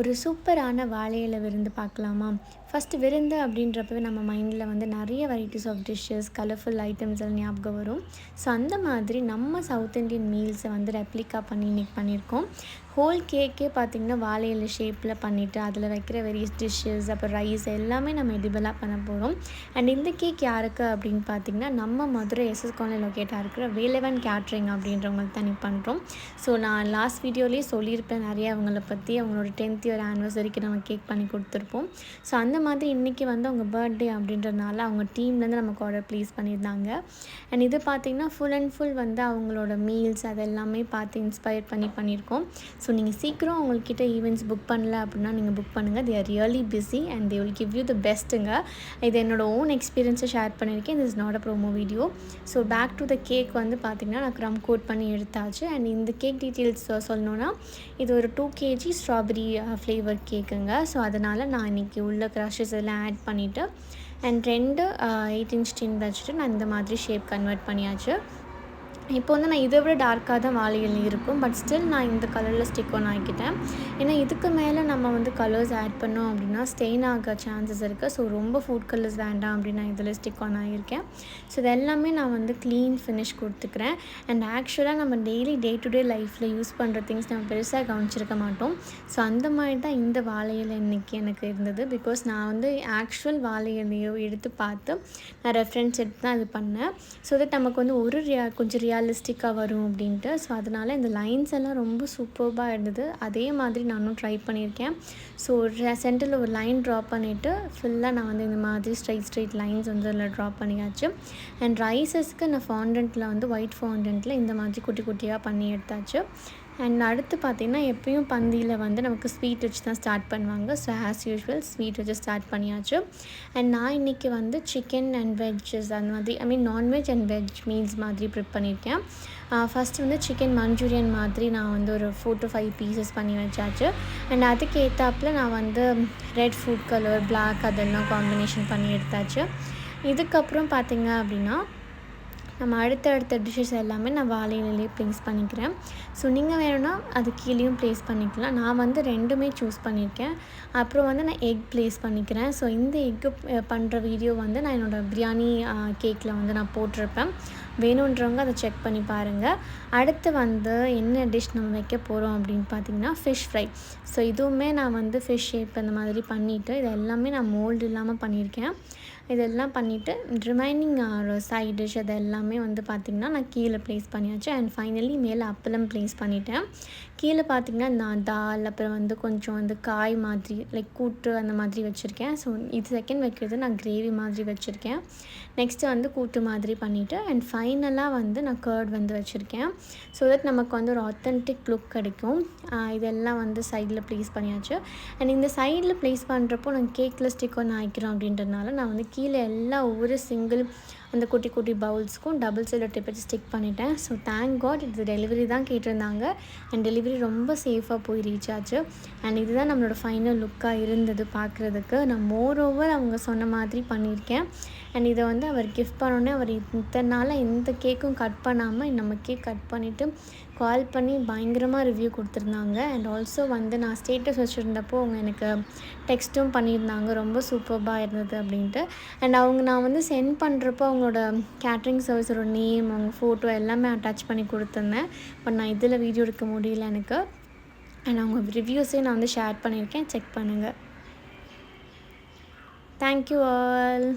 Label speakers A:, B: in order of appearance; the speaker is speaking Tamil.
A: ஒரு சூப்பரான வாழை இலை விருந்து பார்க்கலாமா? ஃபஸ்ட்டு விருந்து அப்படின்றப்பவே நம்ம மைண்டில் வந்து நிறைய varieties of dishes, colourful items எல்லாம் ஞாபகம் வரும். ஸோ அந்த மாதிரி நம்ம சவுத் இண்டியன் மீல்ஸை வந்து ரெப்ளிகா பண்ணி இன்றைக்கி பண்ணியிருக்கோம். ஹோல் கேக்கே பார்த்திங்கன்னா வாழை இலை ஷேப்பில் பண்ணிவிட்டு அதில் வைக்கிற வெரியஸ் டிஷ்ஷஸ், அப்புறம் ரைஸ் எல்லாமே நம்ம எடிபிளாக பண்ண போகிறோம். அண்ட் இந்த கேக் யாருக்கு அப்படின்னு பார்த்திங்கன்னா, நம்ம மதுரை எஸ்எஸ் காலனி லொக்கேட்டாக இருக்கிற வேலவன் கேட்ரிங் அப்படின்றவங்களுக்கு தான் இன்றைக்கி பண்ணுறோம். ஸோ நான் லாஸ்ட் வீடியோலேயே சொல்லியிருப்பேன் நிறைய அவங்கள பற்றி. அவங்களோட 10th இயர் ஆனிவர்சரிக்கு நம்ம கேக் பண்ணி கொடுத்துருப்போம். ஸோ அந்த மாதிரி இன்றைக்கி வந்து அவங்க பர்த்டே அப்படின்றதுனால அவங்க டீம்லேருந்து நமக்கு ஆர்டர் ப்ளேஸ் பண்ணியிருந்தாங்க. அண்ட் இது பார்த்திங்கன்னா ஃபுல் அண்ட் ஃபுல் வந்து அவங்களோட மீல்ஸ் அது எல்லாமே பார்த்து இன்ஸ்பயர் பண்ணியிருக்கோம். ஸோ நீங்கள் சீக்கிரம் அவங்கக்கிட்ட ஈவெண்ட்ஸ் புக் பண்ணல அப்படின்னா நீங்கள் புக் பண்ணுங்கள். They are really busy and they will give you the பெஸ்ட்டுங்க. இது என்னோட ஓன் எக்ஸ்பீரியன்ஸை ஷேர் பண்ணியிருக்கேன். This is not a promo video. So back to the cake வந்து பார்த்திங்கன்னா நான் க்ரம் கோட் பண்ணி எடுத்தாச்சு. அண்ட் இந்த கேக் டீட்டெயில்ஸ் சொல்லணுன்னா, இது ஒரு 2 kg ஸ்ட்ராபெரி ஃப்ளேவர் கேக்குங்க. ஸோ அதனால் நான் இன்றைக்கி உள்ள க்ரஷஸ் எல்லாம் ஆட் பண்ணிவிட்டு அண்ட் 2 8 inch டின் வச்சுட்டு நான் இந்த மாதிரி ஷேப் கன்வெர்ட் பண்ணியாச்சு. இப்போ வந்து நான் இதை விட டார்க்காக தான் வாழை இலை இருக்கும். பட் ஸ்டில் நான் இந்த கலரில் ஸ்டிக் ஒன் ஆகிக்கிட்டேன். ஏன்னா இதுக்கு மேலே நம்ம வந்து கலர்ஸ் ஆட் பண்ணோம் அப்படின்னா ஸ்டெயின் ஆக சான்சஸ் இருக்குது. ஸோ ரொம்ப ஃபுட் கலர்ஸ் வேண்டாம் அப்படின்னு நான் இதில் ஸ்டிக் ஒன் ஆகியிருக்கேன். ஸோ இது எல்லாமே நான் வந்து க்ளீன் ஃபினிஷ் கொடுத்துக்கிறேன். அண்ட் ஆக்சுவலாக நம்ம டெய்லி டே டு டே லைஃப்பில் யூஸ் பண்ணுற திங்ஸ் நம்ம பெருசாக கவனிச்சிருக்க மாட்டோம். ஸோ அந்த மாதிரி தான் இந்த வாழை இலை இன்றைக்கி எனக்கு இருந்தது. பிகாஸ் நான் வந்து ஆக்சுவல் வாழை இலையோ எடுத்து பார்த்து நான் ரெஃபரன்ஸ் எடுத்து தான் இது பண்ணேன். ஸோ தட் நமக்கு வந்து ஒரு கொஞ்சம் ரியலிஸ்டிக்காக வரும் அப்படின்ட்டு. ஸோ அதனால் இந்த லைன்ஸ் எல்லாம் ரொம்ப சூப்பர்பாக இருந்தது. அதே மாதிரி நானும் ட்ரை பண்ணியிருக்கேன். ஸோ சென்டரில் ஒரு லைன் ட்ரா பண்ணிவிட்டு ஃபுல்லாக நான் வந்து இந்த மாதிரி ஸ்ட்ரைட் லைன்ஸ் வந்து அதில் ட்ரா பண்ணியாச்சு. அண்ட் ரைஸஸ்க்கு நான் ஃபாண்டன்ட்டில் வந்து ஒயிட் ஃபாண்டன்ட்டில் இந்த மாதிரி குட்டி குட்டியாக பண்ணி எடுத்தாச்சு. அண்ட் அடுத்து பார்த்திங்கன்னா எப்பயும் பந்தியில் வந்து நமக்கு ஸ்வீட் வச்சு தான் ஸ்டார்ட் பண்ணுவாங்க. ஸோ ஆஸ் யூஷுவல் ஸ்வீட் வச்சு ஸ்டார்ட் பண்ணியாச்சு. அண்ட் நான் இன்றைக்கி வந்து சிக்கன் அண்ட் வெஜ்ஜஸ் அந்த மாதிரி நான்வெஜ் அண்ட் வெஜ் மீல்ஸ் மாதிரி ப்ரிப் பண்ணியிருக்கேன். ஃபஸ்ட்டு வந்து சிக்கன் மஞ்சூரியன் மாதிரி நான் வந்து ஒரு 4 to 5 பீசஸ் பண்ணி வச்சாச்சு. அண்ட் அதுக்கு ஏற்றாப்பில் நான் வந்து ரெட் ஃபுட் கலர், பிளாக் அதெல்லாம் காம்பினேஷன் பண்ணி எடுத்தாச்சு. இதுக்கப்புறம் பார்த்திங்க அப்படின்னா நம்ம அடுத்த டிஷ்ஷஸ் எல்லாமே நான் வாழை இலையிலே ப்ளேஸ் பண்ணிக்கிறேன். ஸோ நீங்கள் வேணும்னா அது கீழேயும் ப்ளேஸ் பண்ணிக்கலாம். நான் வந்து 2மே சூஸ் பண்ணியிருக்கேன். அப்புறம் வந்து நான் எக் ப்ளேஸ் பண்ணிக்கிறேன். ஸோ இந்த எக்கு பண்ணுற வீடியோ வந்து நான் என்னோடய பிரியாணி கேக்கில் வந்து நான் போட்டிருப்பேன். வேணுன்றவங்க அதை செக் பண்ணி பாருங்கள். அடுத்து வந்து என்ன டிஷ் நம்ம வைக்க போகிறோம் அப்படின்னு பார்த்திங்கன்னா ஃபிஷ் ஃப்ரை. ஸோ இதுவுமே நான் வந்து ஃபிஷ் ஷேப் அந்த மாதிரி பண்ணிவிட்டு இது எல்லாமே நான் மோல்டு இல்லாமல் பண்ணியிருக்கேன். இதெல்லாம் பண்ணிவிட்டு ரிமைனிங் சைட் டிஷ் அது எல்லாமே வந்து பார்த்திங்கன்னா நான் கீழே ப்ளேஸ் பண்ணியாச்சு. அண்ட் ஃபைனலி மேலே அப்பளம் ப்ளேஸ் பண்ணிவிட்டேன். கீழே பார்த்திங்கன்னா நான் தால், அப்புறம் வந்து கொஞ்சம் வந்து காய் மாதிரி லைக் கூட்டு அந்த மாதிரி வச்சுருக்கேன். ஸோ இது செகண்ட் வைக்கிறது நான் கிரேவி மாதிரி வச்சுருக்கேன். நெக்ஸ்ட்டு வந்து கூட்டு மாதிரி பண்ணிவிட்டு அண்ட் ஃபைனலாக வந்து நான் கர்ட் வந்து வச்சுருக்கேன். ஸோ தட் நமக்கு வந்து ஒரு ஆத்தென்டிக் லுக் கிடைக்கும். இதெல்லாம் வந்து சைடில் ப்ளேஸ் பண்ணியாச்சு. அண்ட் இந்த சைடில் ப்ளேஸ் பண்ணுறப்போ நான் கேக்கில் ஸ்டிக் ஒன்று ஆகிக்கிறோம் அப்படின்றதுனால நான் வந்து கீழே எல்லாம் ஒவ்வொரு சிங்கிள் அந்த குட்டி குட்டி பவுல்ஸ்க்கும் டபுள் சைடில் டிப் வச்சு ஸ்டிக் பண்ணிட்டேன். ஸோ தேங்க் காட் இது டெலிவரி தான் கேட்டிருந்தாங்க. அண்ட் டெலிவரி ரொம்ப சேஃபாக போய் ரீச் ஆச்சு. அண்ட் இதுதான் நம்மளோட ஃபைனல் லுக்காக இருந்தது பார்க்குறதுக்கு. நான் மோர் ஓவர் அவங்க சொன்ன மாதிரி பண்ணியிருக்கேன். அண்ட் இதை வந்து அவர் கிஃப்ட் பண்ணோன்னே அவர் இத்தனை நாளாக எந்த கேக்கும் கட் பண்ணாமல் நம்ம கேக் கட் பண்ணிவிட்டு கால் பண்ணி பயங்கரமாக ரிவ்யூ கொடுத்துருந்தாங்க. அண்ட் ஆல்சோ வந்து நான் ஸ்டேட்டஸ் வச்சுருந்தப்போ அவங்க எனக்கு டெக்ஸ்ட்டும் பண்ணியிருந்தாங்க ரொம்ப சூப்பர்பாக இருந்தது அப்படின்ட்டு. அண்ட் நான் வந்து சென்ட் பண்ணுறப்போ அவங்களோட கேட்ரிங் சர்வீஸோட நேம், அவங்க ஃபோட்டோ எல்லாமே அட்டாச் பண்ணி கொடுத்துருந்தேன். பட் நான் இதில் வீடியோ எடுக்க முடியல எனக்கு. அண்ட் அவங்க ரிவ்யூஸையும் நான் வந்து ஷேர் பண்ணியிருக்கேன். செக் பண்ணுங்கள். Thank you all.